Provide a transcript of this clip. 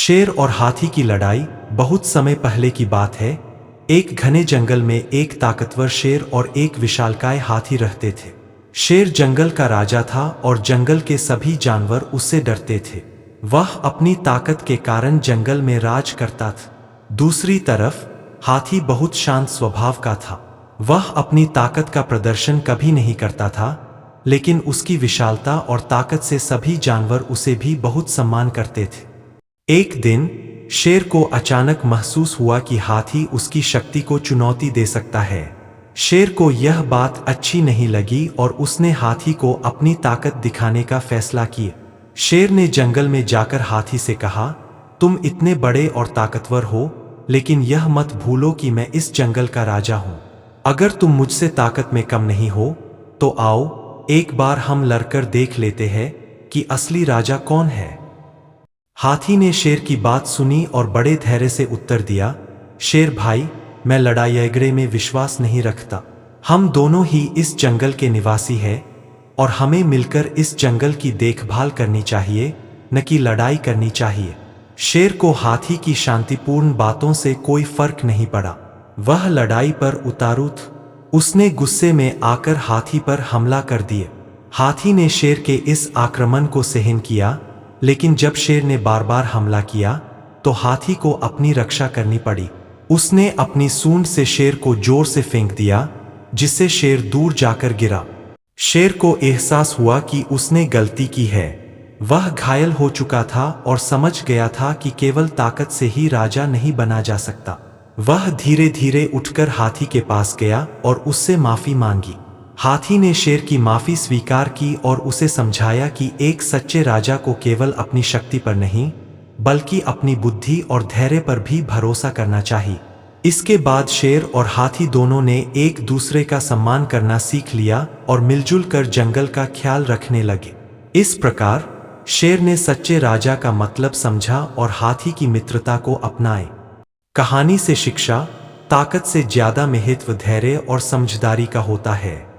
शेर और हाथी की लड़ाई बहुत समय पहले की बात है। एक घने जंगल में एक ताकतवर शेर और एक विशालकाय हाथी रहते थे। शेर जंगल का राजा था और जंगल के सभी जानवर उससे डरते थे। वह अपनी ताकत के कारण जंगल में राज करता था। दूसरी तरफ हाथी बहुत शांत स्वभाव का था। वह अपनी ताकत का प्रदर्शन कभी नहीं करता था, लेकिन उसकी विशालता और ताकत से सभी जानवर उसे भी बहुत सम्मान करते थे। एक दिन शेर को अचानक महसूस हुआ कि हाथी उसकी शक्ति को चुनौती दे सकता है। शेर को यह बात अच्छी नहीं लगी और उसने हाथी को अपनी ताकत दिखाने का फैसला किया। शेर ने जंगल में जाकर हाथी से कहा, तुम इतने बड़े और ताकतवर हो, लेकिन यह मत भूलो कि मैं इस जंगल का राजा हूं। अगर तुम मुझसे ताकत में कम नहीं हो तो आओ एक बार हम लड़कर देख लेते हैं कि असली राजा कौन है। हाथी ने शेर की बात सुनी और बड़े धैर्य से उत्तर दिया, शेर भाई, मैं लड़ाई झगड़े में विश्वास नहीं रखता। हम दोनों ही इस जंगल के निवासी हैं और हमें मिलकर इस जंगल की देखभाल करनी चाहिए, न कि लड़ाई करनी चाहिए। शेर को हाथी की शांतिपूर्ण बातों से कोई फर्क नहीं पड़ा। वह लड़ाई पर उतारू था। उसने गुस्से में आकर हाथी पर हमला कर दिया। हाथी ने शेर के इस आक्रमण को सहन किया, लेकिन जब शेर ने बार बार हमला किया तो हाथी को अपनी रक्षा करनी पड़ी। उसने अपनी सूंड से शेर को जोर से फेंक दिया, जिससे शेर दूर जाकर गिरा। शेर को एहसास हुआ कि उसने गलती की है। वह घायल हो चुका था और समझ गया था कि केवल ताकत से ही राजा नहीं बना जा सकता। वह धीरे धीरे उठकर हाथी के पास गया और उससे माफी मांगी। हाथी ने शेर की माफी स्वीकार की और उसे समझाया कि एक सच्चे राजा को केवल अपनी शक्ति पर नहीं, बल्कि अपनी बुद्धि और धैर्य पर भी भरोसा करना चाहिए। इसके बाद शेर और हाथी दोनों ने एक दूसरे का सम्मान करना सीख लिया और मिलजुल कर जंगल का ख्याल रखने लगे। इस प्रकार शेर ने सच्चे राजा का मतलब समझा और हाथी की मित्रता को अपनाए। कहानी से शिक्षा, ताकत से ज्यादा महत्व धैर्य और समझदारी का होता है।